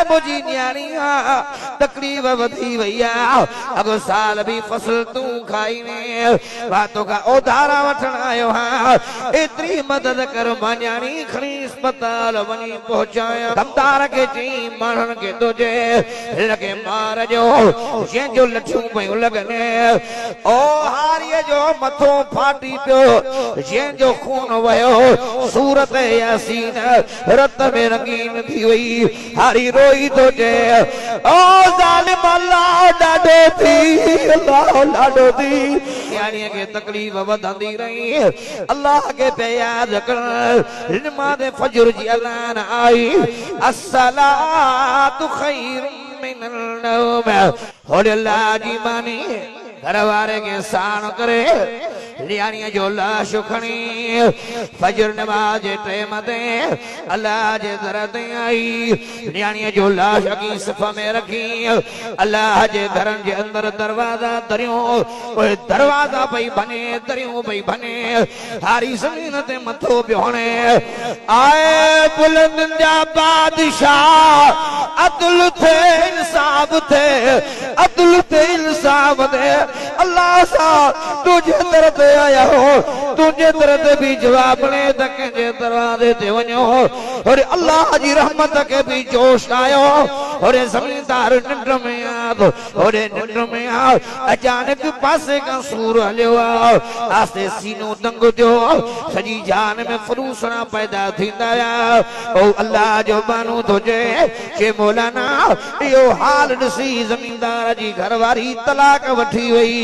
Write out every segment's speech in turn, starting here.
मुझी न्याणी तकलीफ़ वधी वई आहे अगो साल भी फसल तू खाई ने बातों का उधारा वठण आयो हां एतरी मदद कर मां न्याणी खणी अस्पताल वनी पहुंचाया कमदार के चई मानन के तुझे लगे मार जो जे जो लठियूं पयूं लगने ओ हारीअ जो मथो फाटी पियो जे जो खून वयो सूरत यासीन रत में रंगीन थी वई हारी रोई तो जे ओ जालिम अल्लाह डाडो थी अल्लाह डाडो थी यानी के तकलीफ वधंदी रही अल्लाह के पे याद कर नमाज़ फजर जी अज़ान आई अस्सलातु खैरुम मिनन नौम होले अल्लाह जी मानी घर वारे के साण करे लियानी जो लाश खणी फजर नमाज टाइम ते अल्लाह जे दर ते आई लियानी जो लाश की सफा में रखी अल्लाह जे घर के अंदर दरवाजा दरियो ओए दरवाजा पई बने दरियो पई बने हारी जमीन ते मथो बिहोने आए बुलंद जा बादशाह अदल थे इंसाफ थे अदल थे इंसाफ दे अल्लाह सा तुझे तरफ आया हो तुझे तरफ भी जवाब ने तक जे दरवाजे ते वणो और अल्लाह जी रहमत के भी जोश आयो और जमींदार निंड में आ और निंड में आ अचानक पासे का सूर हलियो आस्ते सीनो दंग दियो सजी जान में फरूसना पैदा थींदा ओ अल्लाह जो बानो तुझे के मौलाना यो हाल ॾिसी जमींदार जी घरवारी तलाक वठी वई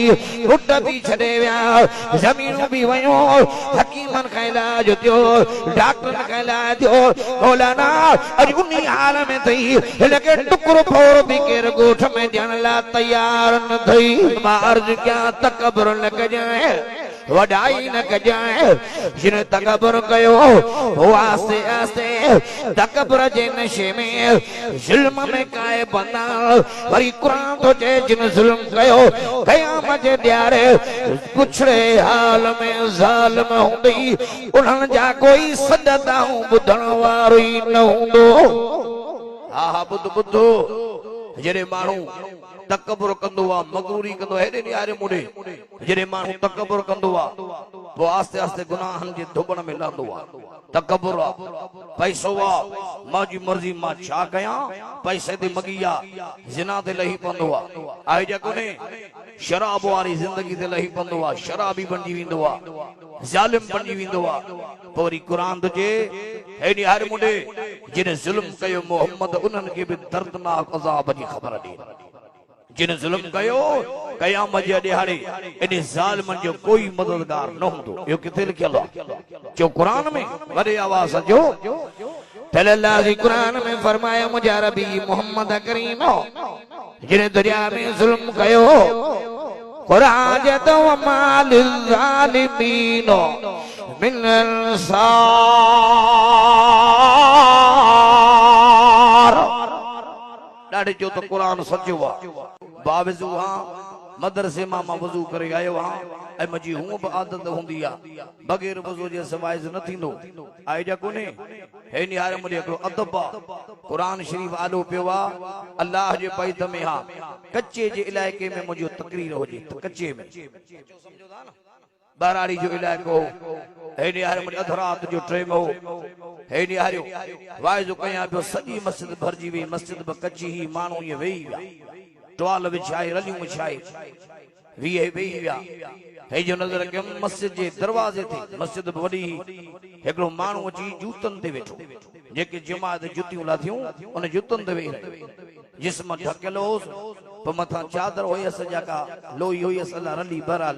पुट भी छॾे विया जमीनूं भी वयूं हकीमन का इलाज थियो डॉक्टर का इलाज थियो मौलाना अॼु उन हाल में थई लगे टुकड़ो फोड़ भी केर गोठ में ॾियण लाइ तैयार न थई मां अर्ज़ कयां तकबर न कजाए वडाई न कजाए जिन तकबर कयो हो आस्ते आस्ते तकबर जे नशे में जुल्म में काए बंदा वरी कुरान तो जे जिन जुल्म कयो क़यामत जे ॾियारे पुछड़े हाल में ज़ालिम हूंदी उन्हनि जा कोई सॾदाऊं ॿुधण वारो ई न हूंदो हा हा ॿुधो जॾहिं माण्हू तकबर कंदो आ मगरूरी कंदो हेॾे न्यारे मुड़े जॾहिं माण्हू तकबर कंदो आ वो आस्ते आस्ते गुनाहन जे धुबण में लहंदो आ तकबर आ पैसो आ माजी मर्जी मां छा कयां पैसे ते मगी आ जिना ते लही पवंदो आ आहे जा कोने शराब वारी जिंदगी ते लही पवंदो आ शराबी बणजी वेंदो आ जालिम बणजी वेंदो आ पोरी कुरान तुझे हेॾी हर मुंडे जिन जुल्म कयो मोहम्मद उन्हनि खे बि दर्दनाक अज़ाब जी ख़बर ॾे जिन जुल्म कयो क़यामत जे ॾियारे इन ज़ालिमन जो कोई मददगार न हूंदो यो किथे लिखियल आहे जो कुरान में वॾे आवाज़ जो अल्लाह जी कुरान में फरमाया मुंहिंजा रबी मोहम्मद करीम जिन दुनिया में जुल्म कयो कुरान जे तो माल ज़ालिमीन मिन अंसार ॾाढे जो तो कुरान सचो आहे बावजू हां मदरसे मां वज़ू करे आयो हां ऐं मुंहिंजी हूअं बि आदत हूंदी आहे बग़ैर वज़ू जे सवाइ न थींदो आहे जा कोन्हे हे निहारे मुंहिंजो हिकिड़ो अदब आहे कुरान शरीफ़ आलो पियो आहे अल्लाह जे पैत में हा कच्चे जे इलाइक़े में मुंहिंजो तकरीर हुजे कच्चे में बराड़ी जो इलाइक़ो हे निहारे मुंहिंजे अधरात जो ट्रेम हो हे निहारियो वाइज़ो कयां पियो सॼी मस्जिद भरिजी वई मस्जिद बि कची ही माण्हू ईअं वेही विया टवाल विछाए रलियूं विछाए वीह वेही विया हे जो नज़र कयुमि मस्जिद जे दरवाज़े ते मस्जिद बि वॾी हिकिड़ो माण्हू अची जूतनि ते वेठो जेके जुमा ते जुतियूं लाथियूं उन जूतनि ते वेही जिस्म ढकियल होसि पोइ मथां चादर हुयसि जेका लोई हुयसि अलाह रली बहरहाल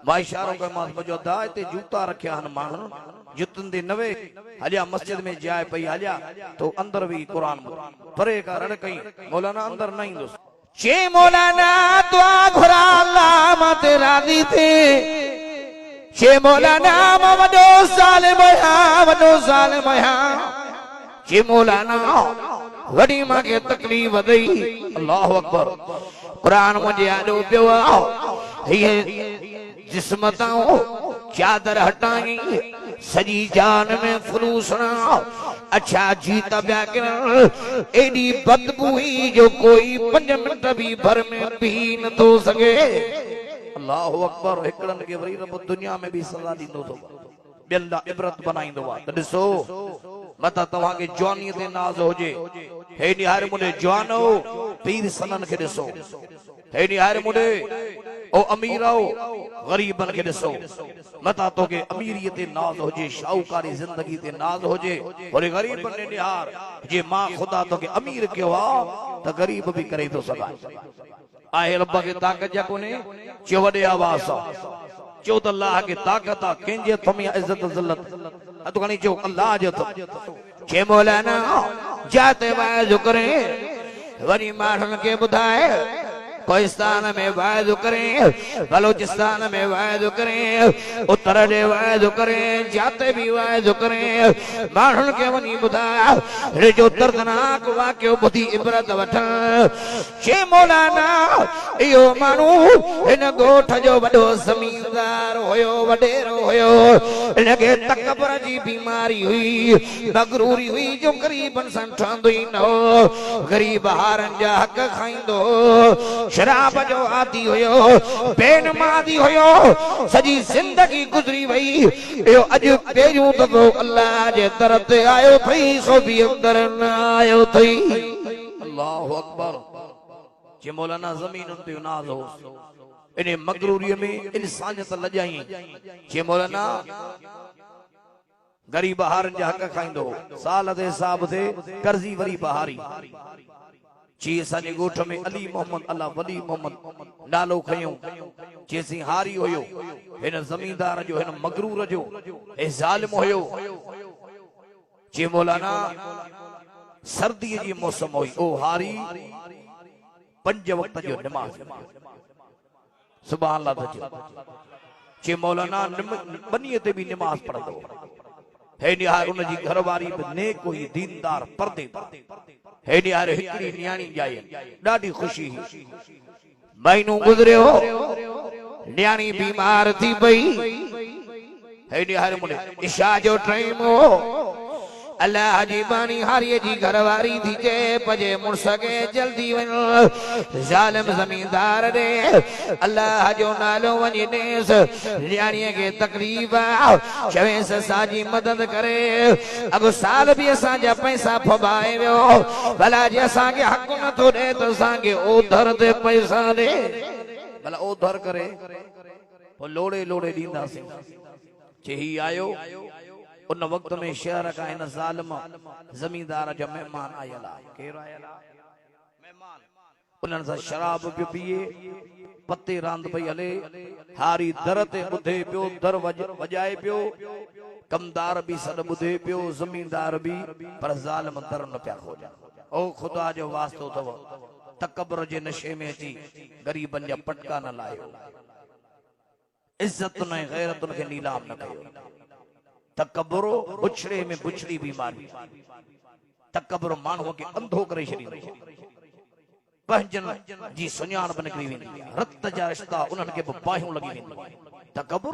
मां इशारो कयोमांसि मुंहिंजो दा हिते जूता रखिया आहिनि माण्हुनि जुतनि ते नवे हलिया मस्जिद में जाइ पई हलिया तो अंदर भी कुरान परे का रड़ कई मौलाना अंदर न ईंदुसि चे मौलाना दुआ घुरा अल्लाह मां ते राज़ी थे चे मौलाना मां वॾो ज़ालिम आहियां चे मौलाना वॾी मूंखे तकलीफ़ दई अल्लाहु अकबर कुरान मुंहिंजे आॾो पियो आहे जिस्म तां चादर हटाई सजी जान में फलूसना अच्छा जीता ब्या एडी बदबू ही जो कोई 5 मिनट भी भर में पी न तो सके। अल्लाह अकबर। हिकड़न के वरी रब दुनिया में भी सजा दींदो तो ॿियनि लाइ इबरत बनाईंदो आहे। त ॾिसो मता तव्हां खे जवानी ते नाज़ हुजे। हेॾी हारे मुंडे जवानो पीर सनन खे ॾिसो। हेॾी हारे मुंडे ओ अमीर आओ गरीबन खे ॾिसो। मता तोखे अमीरीअ ते नाज़ हुजे, शाहूकारी ज़िंदगी ते नाज़ हुजे, और गरीबन ने निहार जे मां खुदा तोखे अमीर कयो आहे त गरीब भी करे थो सघां। आहे रब खे ताक़त जा कोन्हे। चयो वॾे आवाज़ सां चयो त अल्लाह खे ताक़त आहे। कंहिंजे हथ में इज़त ज़िल्लत हथ खणी चयो अल्लाह जो हथ। जे मौलाना जाते वाइदो करे वरी माण्हुनि खे ॿुधाए कोहिस्तान में वाइदो करे, बलोचिस्तान में वाइदो करे, उत्तर ॾे वाइदो करे, जाते भी वाइदो करे, माण्हुनि खे वञी ॿुधाए जो दर्दनाक वाक़ियो ॿुधी इबरत वठण। जे मौलाना इहो माण्हू हिन ॻोठ जो वॾो ज़मीनदार हुयो, वॾेरो हुयो। हिनखे तकबर जी बीमारी हुई, मगरूरी हुई जो ग़रीबनि सां ठहंदो ई न हो। ग़रीब हारनि जा हक़ खाईंदो, शराब जो आदी हुयो, बेनमाज़ी हुयो, सॼी ज़िंदगी गुज़री वई। इहो अॼु पहिरियों दफ़ो अल्लाह जे दर ते आयो थई, सो बि अंदर न आयो थई। अल्लाहु अकबर। जे मौलाना ज़मीनुनि ते नाज़ हो, इन मगरूरीअ में इंसानियत लॼाई। जे मौलाना गरीब हारनि जा हक़ खाईंदो, साल ते हिसाब ते कर्ज़ी वरी बहारी। जी असांजे ॻोठ में अली मोहम्मद अल्लाह वली मोहम्मद नालो खयूं। जेसी हारी हुयो हिन ज़मींदार जो, हिन मगरूर जो, ए ज़ालिम हुयो। जे मौलाना सर्दीअ जी मौसम हुई, ओ हारी 5 वक्त जो नमाज़ सुभान अल्लाह था। जे मौलाना बनीअ ते भी नमाज़ पढ़ंदो। हेॾी हार उन जी घरवारी बि नेक हुई, दीनदार, पर्दे। हेॾी हार हिकिड़ी न्याणी ॼाई, ॾाढी ख़ुशी हुई। महीनो गुज़रियो, न्याणी बीमार थी पई। हेॾी हार मुंडे इशा जो टाइम हो। अल्लाह जी बानी हारीअ जी घरवारी थी चए पजे मुड़स खे जल्दी वञो। ज़ालिम ज़मींदार ॾे अल्लाह जो नालो वञी ॾेसि। न्याणीअ खे तकलीफ़ आहे, चवेसि असांजी मदद करे। अॻु साल बि असांजा पैसा फबाए वियो, भला जे असांखे हक़ नथो ॾे त असांखे ओधर ते पैसा ॾे। भला ओधर करे पोइ लोड़े लोड़े ॾींदासीं। जे ही आयो उन वक्त में शहर का इन ज़ालिम ज़मींदार जो मेहमान आयल आहे। केरु आयल आहे? मेहमान। उन्हनि सां शराब पियो पिए, पते रांदि पई हले। हारी दर ते ॿुधे पियो, दर वॼाए पियो। कमदार भी सॾ ॿुधे पियो, ज़मींदार भी, पर ज़ालिम दर न पिया खोलनि। ओ खुदा जो वास्तो अथव, तकबर जे नशे में अची ग़रीबनि जा पटका न लायो, इज़त न गैरतुनि खे नीलाम न कयो। तकबर बुछड़े में बुछड़ी बीमारी। तकबर माण्हूअ खे अंधो करे छॾींदो, पंहिंजनि जी सुञाणप निकिरी वेंदी, रत जा रिश्ता उन्हनि खे बि बाहियूं लॻी वेंदियूं। तकबर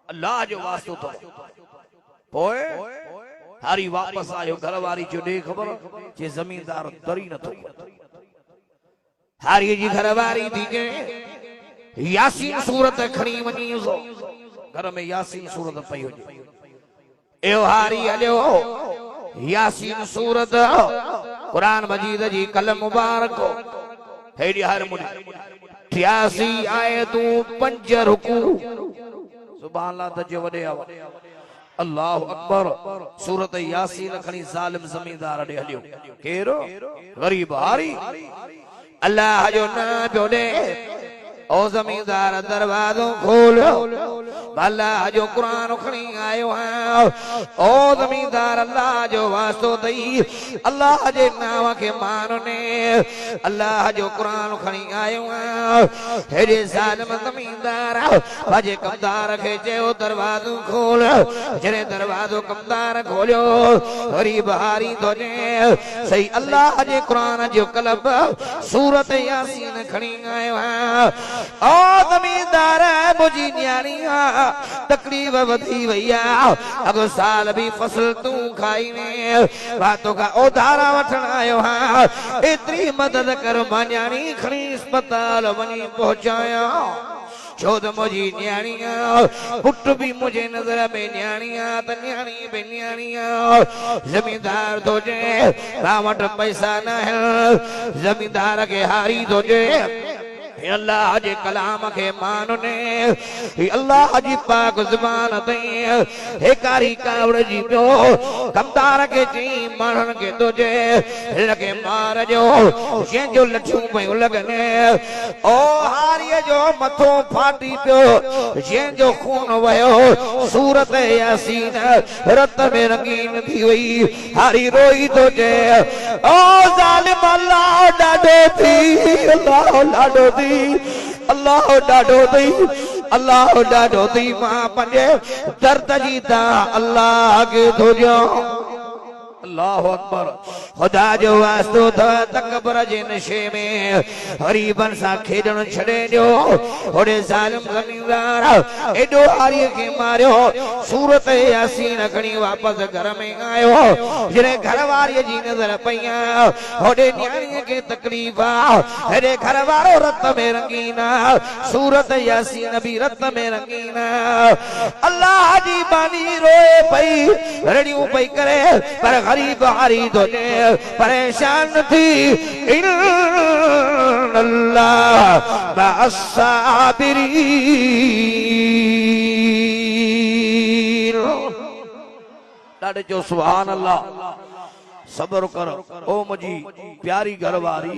अल्लाह जो वास्तो अथव। पोइ हारी वापसि आयो, घरवारी जो ॾे ख़बर जे ज़मींदार दरी नथो। हारी जी घरवारी थी चए यासीन सूरत खणी वञी, घर में यासीन सूरत पई हुजे। एहो हारी हलियो, यासीन सूरत कुरान मजीद जी कलम मुबारक। हेॾी हर मुड़ी 83 आयतूं 5 रुकू। सुभान अल्लाह त जे वॾे आवाज़ अल्लाह अकबर। सूरत यासीन खणी ज़ालिम ज़मींदार ॾे हलियो। केरो? गरीब हारी। अल्लाह जो नाम पियो ॾे। ओ ज़मींदार दरवाज़ो खोलियो, अल्लाह जो कुरान खणी आयो आहियां। ओ ज़मींदार अल्लाह जो वास्तो अथई, अल्लाह जे नाम खे मानने, अल्लाह जो कुरान खणी आयो आहियां। हेॾे ज़ालिम ज़मींदार पंहिंजे कमदार खे चयो दरवाज़ो खोल। जॾहिं दरवाज़ो कमदार खोलियो, गरीब हारी थो चए सही अल्लाह जे कुरान जो कलम सूरत यासीन खणी आयो आहियां। ओ जमींदार मुझी न्याणिया तकलीफ वधी वैया अगो साल भी फसल तू खाई ने बातों का उधारा वठण आयो हां एतरी मदद कर मां न्याणी खणी अस्पताल वनी पहुंचाया चौद मुझी न्याणिया पुट भी मुझे नजर में न्याणिया त न्याणी भी न्याणिया जमींदार तो जे वट पैसा न है जमींदार के हारी तो जे अल्लाह जे कलाम के मानने अल्लाह जी पाक जुबान ते हे कारी कावड़ जी पियो कमदार के जी मानन के तुझे लगे मार जो जे जो लठू पे लगने ओ हारिए जो मथो फाटी पियो जे जो खून वयो सूरत यासीन रत में रंगीन थी वई हारी रोई तुझे ओ जालिम अल्लाह डाडो थी अल्लाह डाडो थी अल्लाह डाडो थी अल्लाह डाडो थी मां पंजे दर्द जी ता अल्लाह के धोजो अल्लाह अकबर खुदा जो वास्तो था तकबर जे नशे में हरीबन सा खेडण छड़े जो ओडे जालिम जमींदार एडो हारी के मारियो सूरत यासीन खणी वापस घर में आयो जरे घर वारी जी नजर पईया ओडे न्याणी के तकलीफ हेरे घर वारो रत में रंगीना सूरत यासीन भी रत में रंगीना अल्लाह जी बानी रोए पई रड़ियों पई करे पर गरीब हारी तो परेशान थी इन्नल्लाह मअस्साबिरीन ॾाढे जो सुभान अल्लाह सब्र कर ओ मुझी प्यारी घरवारी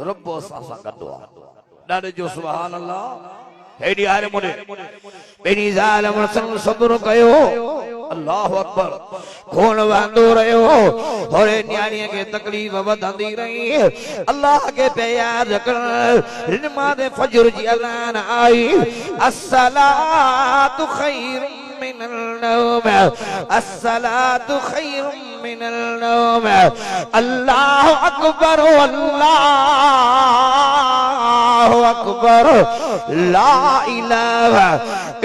रब असां सां गॾु आहे ॾाढे जो सुभान अल्लाह हेडी हारे मुने बेनी ज़ालिम सब्र कयो अल्लाह अकबर खून वांदो रहो और न्याणी के तकलीफ वधंदी रही अल्लाह के पे याद कर नमाज़ फजर जी अज़ान आई अस्सलातु खैरुम मिनल नौम अस्सलातु खैरुम मिनल नौम अल्लाह अकबर अल्लाह अकबर ला इलाहा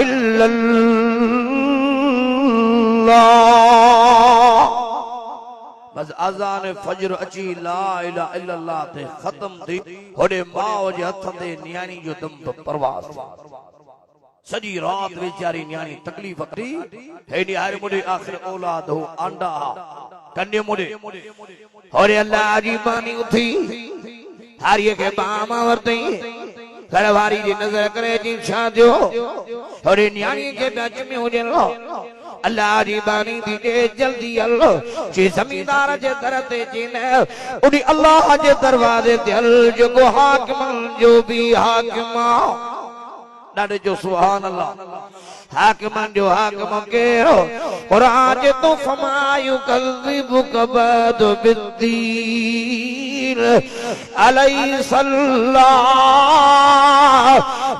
इल्लल्लाह बस अज़ान फजर अची ला इलाहा इल्लल्लाह ते खत्म थी होडे माओ जे हथ ते न्याणी जो दम परवास सजी रात बेचारी न्याणी तकलीफ करी हेडी हारे मुडे आखिर औलाद हो आंडा कन्ने मुडे होरे अल्लाह जी बानी उठी हारिए के बामा वरते घरवारी जी नजर करे जी छा दियो होरे न्याणी के बच में हो जलो अल्लाह जी बानी दी जे जल्दी अल्लाह जी जमींदार जे दर ते जिन उडी अल्लाह जे दरवाजे ते अल जो हाकिम जो भी हाकिमा ॾाढे जो सुभान अल्लाह हाकिमन जो हाकिम केरो कुरान जे तो फमायु कल्बिबु कबद बिद्दीन अलैहि सल्लल्लाहु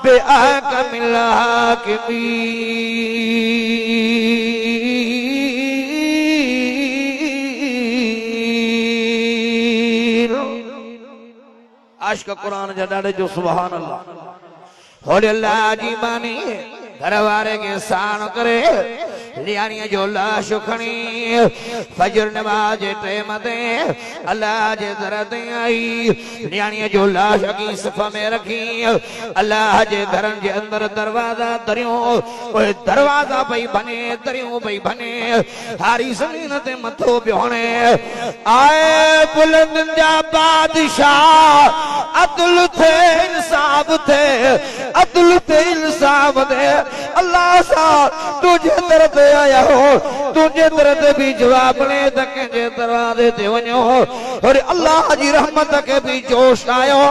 बिअहकमिल हाकिमीन आशिक कुरान जा ॾाढे जो सुभान अल्लाह होले अल्लाह जी बानी घरवारे के साण करे न्याणीअ जो लाश खणी फजर नमाज टाइम ते अल्लाह जे दर ते आई न्याणीअ जो लाश की सफ़ा में रखी अल्लाह जे घर जे अंदर दरवाजा तरियो ओए दरवाजा पई बने तरियो पई बने हारी ज़मीन ते मथो बिहोणे आए बुलंद जा बादशाह अदल थे इंसाफ थे अदल थे इंसाफ दे अल्लाह सा तुझे दर ते आया हो तुझे दर ते भी जवाब ने तक जे दरवाजे ते वणो और अल्लाह जी रहमत के भी जोश आयो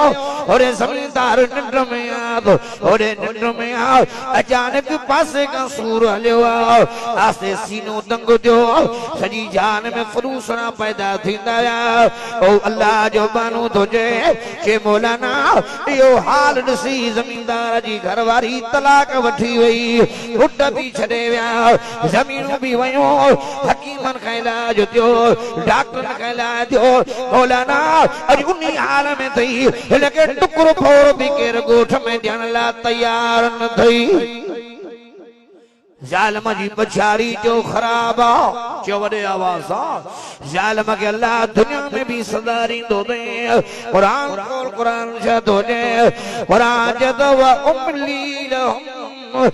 और जमींदार निंड में आ और निंड में आ अचानक पासे का सूर हलियो आसे सीनो दंग दियो सजी जान में फरूसना पैदा थींदा ओ अल्लाह जो बानो तुझे के मौलाना यो हाल ॾिसी जमींदार जी घरवारी तलाक वठी वई उठ भी छॾे विया ज़मीनूं भी वयूं हकीमन का इलाज थियो डॉक्टर का इलाज थियो मौलाना अॼु उन्ही हाल में थई हिनखे टुकड़ो फोड़ भी केर गोठ में ॾियण लाइ तैयार न थई ज़ालिम जी पछाड़ी जो ख़राब आ जो वॾे आवाज़ सां ज़ालिम खे अल्लाह दुनिया में भी सदा ॾींदो दे क़ुरान खोल क़ुरान छा थो चए क़ुरान चए व उमली लहुम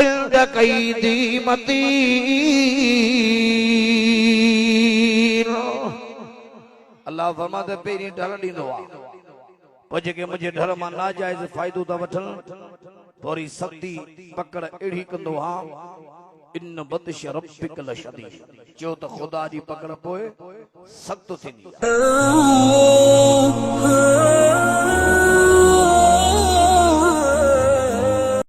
इंद कैदी मतीन अल्लाह फरमाते पहिरीं डर ॾींदो आहे पोइ जेके मुंहिंजे डर मां नाजाइज़ फ़ाइदो था वठनि पोरी सख्ती पकड़ अहिड़ी कंदो आहे इन बतिश रब्बिक लशदीद जो त ख़ुदा जी पकड़ पोइ सख़्त थींदी